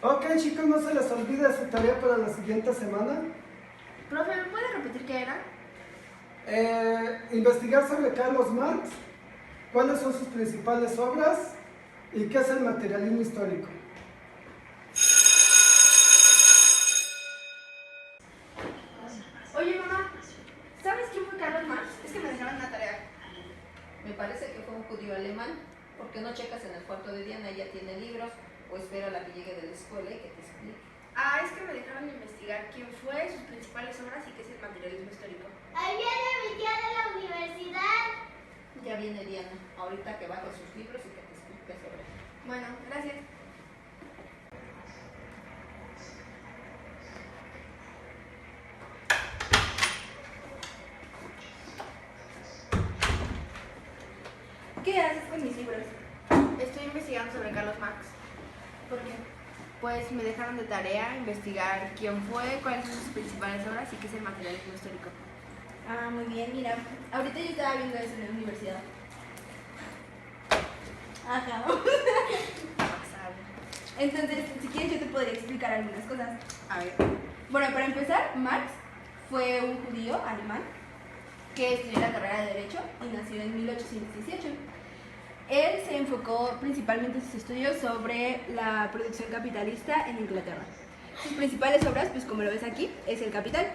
Ok, chicos, no se les olvide su tarea para la siguiente semana. Profe, ¿me puede repetir qué era? Investigar sobre Carlos Marx, cuáles son sus principales obras y qué es el materialismo histórico. Oye, mamá, ¿sabes quién fue Carlos Marx? Es que me dejaron una tarea. Me parece que fue un judío alemán. ¿Por qué no checas en el cuarto de Diana? Ella tiene libros. O espera a la que llegue de la escuela y que te explique. Ah, es que me dejaron investigar quién fue, sus principales obras y qué es el materialismo histórico. Ahí viene mi tía de la universidad. Ya viene Diana. Ahorita que baje sus libros y que te explique sobre él. Bueno, gracias. ¿Qué haces con mis libros? Estoy investigando sobre Carlos Marx. ¿Por qué? Pues me dejaron de tarea investigar quién fue, cuáles son sus principales obras y qué es el materialismo histórico. Ah, muy bien, mira, ahorita yo estaba viendo eso en la universidad. Ajá. Entonces, si quieres yo te podría explicar algunas cosas. A ver. Bueno, para empezar, Marx fue un judío alemán que estudió la carrera de Derecho y nació en 1818. Él se enfocó principalmente en sus estudios sobre la producción capitalista en Inglaterra. Sus principales obras, pues como lo ves aquí, es El Capital.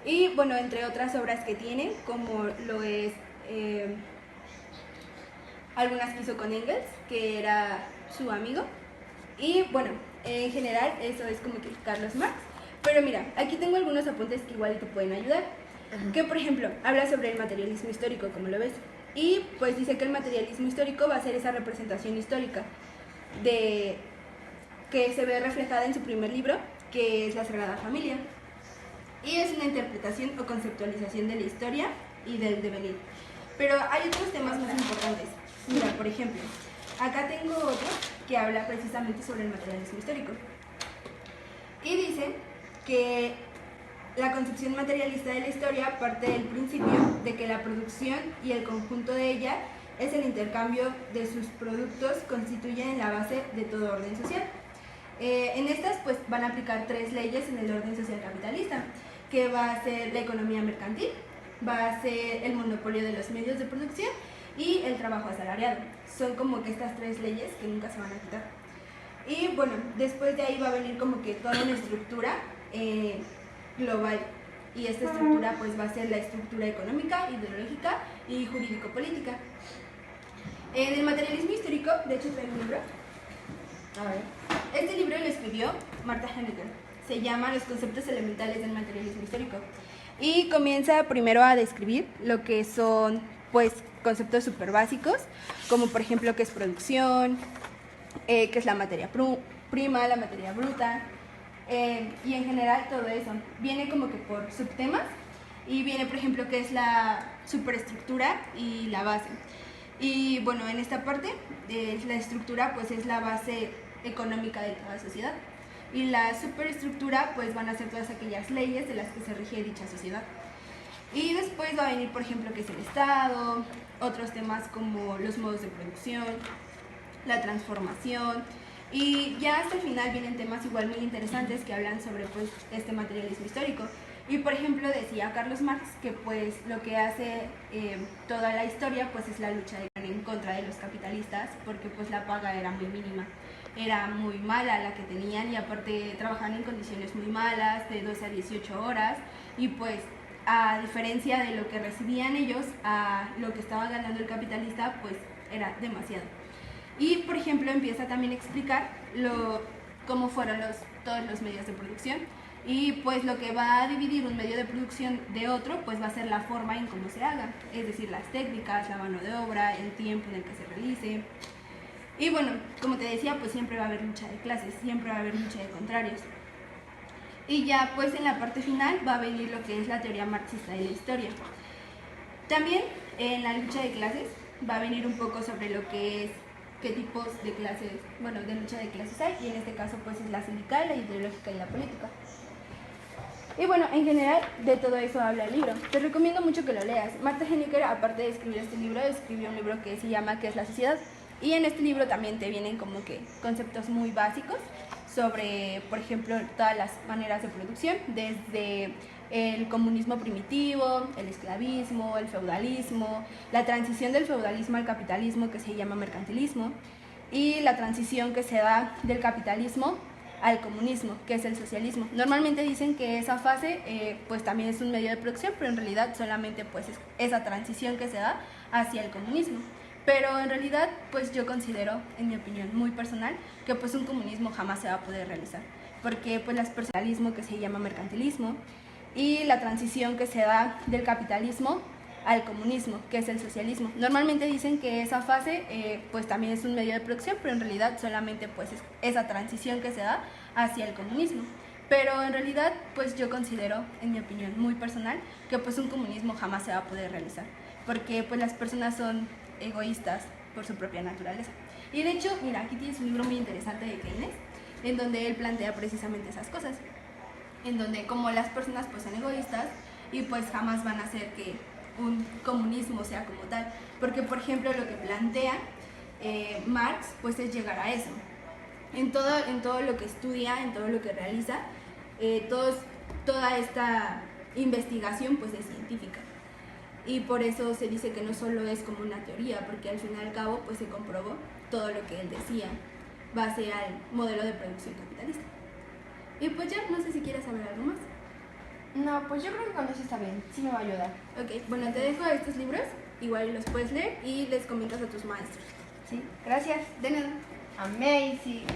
Y bueno, entre otras obras que tiene, como lo es algunas que hizo con Engels, que era su amigo. Y bueno, en general eso es como que Carlos Marx. Pero mira, aquí tengo algunos apuntes que igual te pueden ayudar. Que por ejemplo, habla sobre el materialismo histórico, como lo ves. Y pues dice que el materialismo histórico va a ser esa representación histórica que se ve reflejada en su primer libro, que es La Sagrada Familia. Y es una interpretación o conceptualización de la historia y del devenir. Pero hay otros temas más importantes. Mira, por ejemplo, acá tengo otro que habla precisamente sobre el materialismo histórico. Y dice que la concepción materialista de la historia parte del principio de que la producción y el conjunto de ella es el intercambio de sus productos, constituyen la base de todo orden social. En estas pues van a aplicar tres leyes en el orden social capitalista, que va a ser la economía mercantil, va a ser el monopolio de los medios de producción y el trabajo asalariado. Son como que estas tres leyes que nunca se van a quitar. Y bueno, después de ahí va a venir como que toda una estructura global, y esta estructura pues va a ser la estructura económica, ideológica y jurídico-política. En el materialismo histórico, de hecho traigo un libro. A ver. Este libro lo escribió Martha Henniker. Se llama Los conceptos elementales del materialismo histórico. Y comienza primero a describir lo que son pues conceptos súper básicos, como por ejemplo qué es producción, qué es la materia prima, la materia bruta, y en general todo eso. Viene como que por subtemas y viene por ejemplo qué es la superestructura y la base. Y bueno, en esta parte la estructura pues es la base económica de toda sociedad, y la superestructura pues van a ser todas aquellas leyes de las que se rige dicha sociedad. Y después va a venir por ejemplo qué es el Estado, otros temas como los modos de producción, la transformación, y ya hasta el final vienen temas igual muy interesantes que hablan sobre pues este materialismo histórico. Y por ejemplo decía Carlos Marx que pues lo que hace toda la historia pues es la lucha en contra de los capitalistas, porque pues la paga era muy mínima, era muy mala la que tenían, y aparte trabajaban en condiciones muy malas, de 12 a 18 horas, y pues a diferencia de lo que recibían ellos, a lo que estaba ganando el capitalista pues era demasiado. Y por ejemplo empieza también a explicar cómo fueron todos los medios de producción, y pues lo que va a dividir un medio de producción de otro pues va a ser la forma en cómo se haga, es decir, las técnicas, la mano de obra, el tiempo en el que se realice. Y bueno, como te decía, pues siempre va a haber lucha de clases, siempre va a haber lucha de contrarios. Y ya pues en la parte final va a venir lo que es la teoría marxista de la historia. También en la lucha de clases va a venir un poco sobre lo que es qué tipos de clases, bueno, de lucha de clases hay, y en este caso pues es la sindical, la ideológica y la política. Y bueno, en general de todo eso habla el libro. Te recomiendo mucho que lo leas. Martha Henniker, aparte de escribir este libro, escribió un libro que se llama ¿Qué es la sociedad? Y en este libro también te vienen como que conceptos muy básicos sobre, por ejemplo, todas las maneras de producción, desde el comunismo primitivo, el esclavismo, el feudalismo, la transición del feudalismo al capitalismo, que se llama mercantilismo, y la transición que se da del capitalismo al comunismo, que es el socialismo. Normalmente dicen que esa fase pues también es un medio de producción, pero en realidad solamente pues es esa transición que se da hacia el comunismo. Pero en realidad pues yo considero, en mi opinión muy personal, que pues un comunismo jamás se va a poder realizar, porque pues el personalismo, que se llama mercantilismo, y la transición que se da del capitalismo al comunismo, que es el socialismo. Normalmente dicen que esa fase pues también es un medio de producción, pero en realidad solamente pues es esa transición que se da hacia el comunismo. Pero en realidad pues yo considero, en mi opinión muy personal, que pues un comunismo jamás se va a poder realizar, porque pues las personas son egoístas por su propia naturaleza. Y de hecho, mira, aquí tienes un libro muy interesante de Keynes, en donde él plantea precisamente esas cosas, en donde como las personas pues son egoístas y pues jamás van a hacer que un comunismo sea como tal, porque por ejemplo lo que plantea Marx pues es llegar a eso, en todo lo que estudia, en todo lo que realiza, toda esta investigación pues es científica, y por eso se dice que no solo es como una teoría, porque al fin y al cabo pues se comprobó todo lo que él decía base al modelo de producción capitalista. Y pues ya, no sé si quieres saber algo más. No, pues yo creo que con eso está bien, sí me va a ayudar. Ok, bueno, te dejo estos libros, igual los puedes leer y les comentas a tus maestros. Sí, gracias. De nada. Amazing.